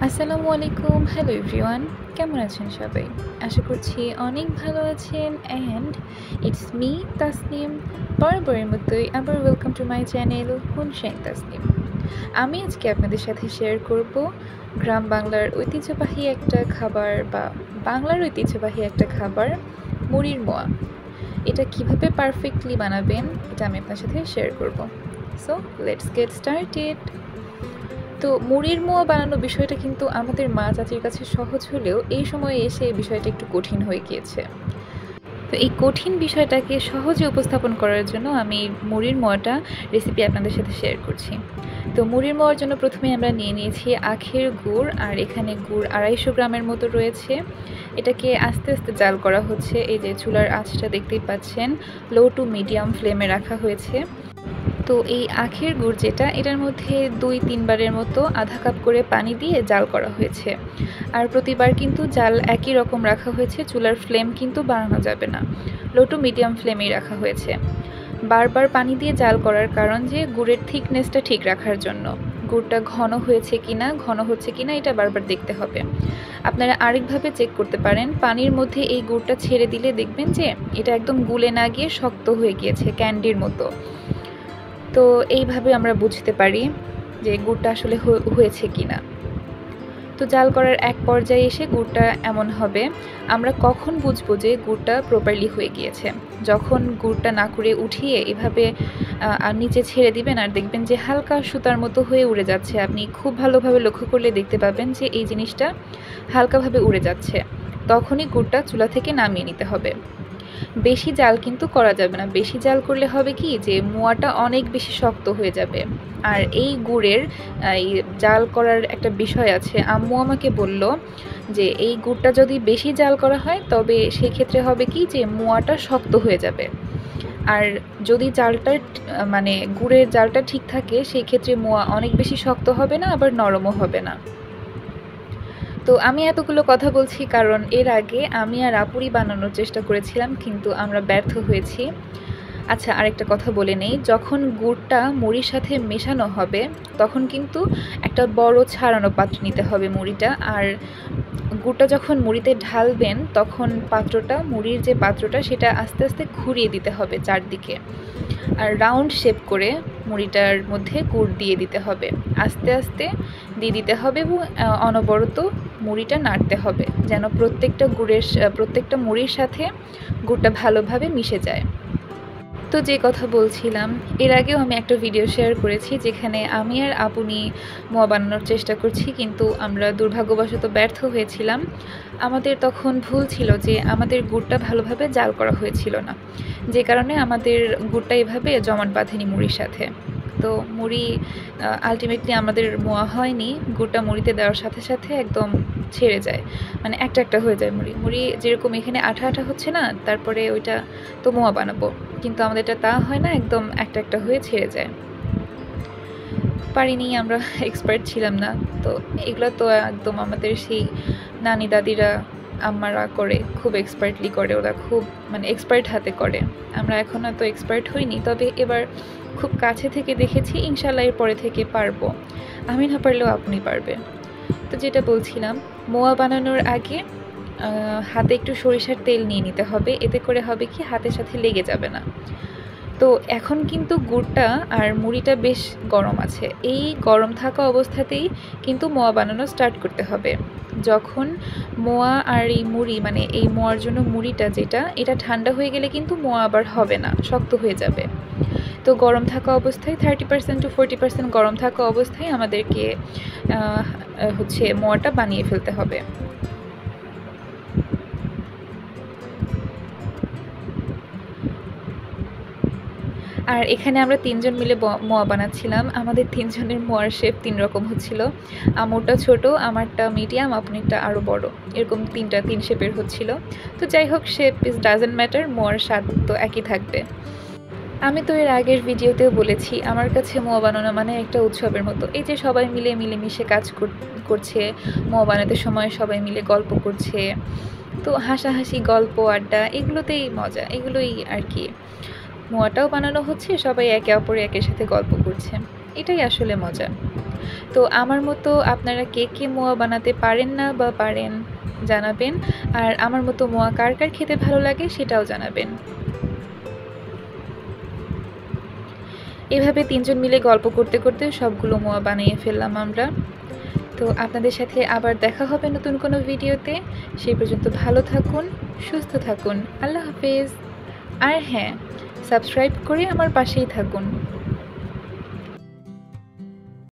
আসসালামু আলাইকুম। Hello everyone. কেমন আছেন সবাই? আশা করছি অনেক ভালো আছেন অ্যান্ড ইটস মি তাসনিম। বরাবরের মতোই আবার ওয়েলকাম টু মাই চ্যানেল হুনশাইন তাসনিম। আমি আজকে আপনাদের সাথে শেয়ার করব গ্রাম বাংলার ঐতিহ্যবাহী একটা খাবার বা বাংলার ঐতিহ্যবাহী একটা খাবার মুড়ির মোয়া। এটা কিভাবে পারফেক্টলি বানাবেন এটা আমি আপনার সাথে শেয়ার করব। So let's get started. তো মুড়ির মোয়া বানানোর বিষয়টা কিন্তু আমাদের মা চাচির কাছে সহজ হলেও এই সময়ে এসে এই বিষয়টা একটু কঠিন হয়ে গিয়েছে। তো এই কঠিন বিষয়টাকে সহজে উপস্থাপন করার জন্য আমি মুড়ির মোয়াটা রেসিপি আপনাদের সাথে শেয়ার করছি। তো মুড়ির মোয়ার জন্য প্রথমে আমরা নিয়ে নিয়েছি আখের গুড়, আর এখানে গুড় 250 গ্রামের মতো রয়েছে। এটাকে আস্তে আস্তে জাল করা হচ্ছে। এই যে চুলার আঁচটা দেখতেই পাচ্ছেন, লো টু মিডিয়াম ফ্লেমে রাখা হয়েছে। তো এই আখের গুড় যেটা, এটার মধ্যে 2-3 বারের মতো আধা কাপ করে পানি দিয়ে জাল করা হয়েছে। আর প্রতিবার কিন্তু জাল একই রকম রাখা হয়েছে, চুলার ফ্লেম কিন্তু বাড়ানো যাবে না, লো টু মিডিয়াম ফ্লেমেই রাখা হয়েছে। বারবার পানি দিয়ে জাল করার কারণ যে গুড়ের থিকনেসটা ঠিক রাখার জন্য। গুড়টা ঘন হয়েছে কিনা, ঘন হচ্ছে কিনা এটা বারবার দেখতে হবে। আপনারা আরেকভাবে চেক করতে পারেন, পানির মধ্যে এই গুড়টা ছেড়ে দিলে দেখবেন যে এটা একদম গুলে না গিয়ে শক্ত হয়ে গিয়েছে, ক্যান্ডির মতো। তো এইভাবে আমরা বুঝতে পারি যে গুড়টা আসলে হয়েছে কিনা। তো জাল করার এক পর্যায়ে এসে গুড়টা এমন হবে, আমরা কখন বুঝবো যে গুড়টা প্রপারলি হয়ে গিয়েছে? যখন গুড়টা না করে উঠিয়ে এভাবে নিচে ছেড়ে দিবেন আর দেখবেন যে হালকা সুতার মতো হয়ে উড়ে যাচ্ছে। আপনি খুব ভালোভাবে লক্ষ্য করলে দেখতে পাবেন যে এই জিনিসটা হালকাভাবে উড়ে যাচ্ছে। তখনই গুড়টা চুলা থেকে নামিয়ে নিতে হবে। বেশি জাল কিন্তু করা যাবে না। বেশি জাল করলে হবে কি যে মোয়াটা অনেক বেশি শক্ত হয়ে যাবে। আর এই গুড়ের এই জাল করার একটা বিষয় আছে। আম্মু আমাকে বলল যে এই গুড়টা যদি বেশি জাল করা হয় তবে সেক্ষেত্রে হবে কি যে মোয়াটা শক্ত হয়ে যাবে। আর যদি জালটা মানে গুড়ের জালটা ঠিক থাকে সেই ক্ষেত্রে মোয়া অনেক বেশি শক্ত হবে না, আবার নরমও হবে না। তো আমি এতগুলো কথা বলছি কারণ এর আগে আমি আর আপুরি বানানোর চেষ্টা করেছিলাম, কিন্তু আমরা ব্যর্থ হয়েছি। আচ্ছা, আরেকটা কথা বলে নেই, যখন গুড়টা মুড়ির সাথে মেশানো হবে তখন কিন্তু একটা বড় ছাড়ানো পাত্র নিতে হবে মুড়িটা। আর গুড়টা যখন মুড়িতে ঢালবেন তখন মুড়ির যে পাত্রটা সেটা আস্তে আস্তে ঘুরিয়ে দিতে হবে চারদিকে। আর রাউন্ড শেপ করে মুড়িটার মধ্যে গুড় দিয়ে দিতে হবে, আস্তে আস্তে দিয়ে দিতে হবে এবং অনবরত মুড়িটা নাড়তে হবে যেন প্রত্যেকটা মুড়ির সাথে গুড়টা ভালোভাবে মিশে যায়। তো যে কথা বলছিলাম, এর আগেও আমি একটা ভিডিও শেয়ার করেছি যেখানে আমি আর আপনি মোয়া বানানোর চেষ্টা করছি, কিন্তু আমরা দুর্ভাগ্যবশত ব্যর্থ হয়েছিলাম। আমাদের তখন ভুল ছিল যে আমাদের গুড়টা ভালোভাবে জাল করা হয়েছিল না, যে কারণে আমাদের গুড়টা এভাবে জমাট বাঁধেনি মুড়ির সাথে। তো মুড়ি আলটিমেটলি আমাদের মোয়া হয়নি। গুড়টা মুড়িতে দেওয়ার সাথে সাথে একদম ছেড়ে যায়, মানে একটা একটা হয়ে যায়। মুড়ি মুড়ি যেরকম এখানে আঠা আঠা হচ্ছে না, তারপরে ওইটা তো মোয়া বানাবো, কিন্তু আমাদেরটা তা হয় না, একদম একটা একটা হয়ে ছেড়ে যায়। পারিনি, আমরা এক্সপার্ট ছিলাম না। তো এগুলো তো একদম আমাদের সেই নানি দাদিরা আম্মারা করে, খুব এক্সপার্টলি করে, ওরা খুব মানে এক্সপার্ট হাতে করে। আমরা এখনও তো এক্সপার্ট হইনি, তবে এবার খুব কাছে থেকে দেখেছি, ইনশাল্লাহ এর পরে থেকে পারবো। আমি না পারলেও আপনি পারবে। তো যেটা বলছিলাম, মোয়া বানানোর আগে হাতে একটু সরিষার তেল নিয়ে নিতে হবে, এতে করে হবে কি হাতের সাথে লেগে যাবে না। তো এখন কিন্তু গুড়টা আর মুড়িটা বেশ গরম আছে, এই গরম থাকা অবস্থাতেই কিন্তু মোয়া বানানো স্টার্ট করতে হবে। যখন মোয়া আর এই মুড়ি, মানে এই মোয়ার জন্য মুড়িটা যেটা, এটা ঠান্ডা হয়ে গেলে কিন্তু মোয়া আবার হবে না, শক্ত হয়ে যাবে। তো গরম থাকা অবস্থায় 30% to 40% গরম থাকা অবস্থায় আমাদেরকে মোয়াটা বানিয়ে ফেলতে হবে। আর এখানে আমরা 3 জন মিলে মোয়া বানাচ্ছিলাম। আমাদের 3 জনের মোয়ার শেপ 3 রকম হচ্ছিল। আমুরটা ছোট, আমারটা মিডিয়াম, আপনারটা আরও বড়। এরকম 3 শেপের হচ্ছিল। তো যাই হোক, শেপ ডাজন্ট ম্যাটার, মোয়ার স্বাদ তো একই থাকবে। আমি তো এর আগের ভিডিওতেও বলেছি, আমার কাছে মোয়া বানানো মানে একটা উৎসবের মতো। এই যে সবাই মিলেমিশে কাজ করছে, মোয়া বানাতে সময় সবাই মিলে গল্প করছে, তো হাসাহাসি, গল্প, আড্ডা, এগুলোতেই মজা, এগুলোই আর কি। মোয়াটাও বানানো হচ্ছে, সবাই একে অপরে একের সাথে গল্প করছে, এটাই আসলে মজা। তো আমার মতো আপনারা কে কে মোয়া বানাতে পারেন না বা পারেন জানাবেন, আর আমার মতো মোয়া কার কার খেতে ভালো লাগে সেটাও জানাবেন। এভাবে 3 জন মিলে গল্প করতে করতে সবগুলো মোয়া বানিয়ে ফেললাম আমরা। তো আপনাদের সাথে আবার দেখা হবে নতুন কোনো ভিডিওতে। সেই পর্যন্ত ভালো থাকুন, সুস্থ থাকুন। আল্লাহ হাফেজ। আর হ্যাঁ, সাবস্ক্রাইব করে আমার পাশেই থাকুন।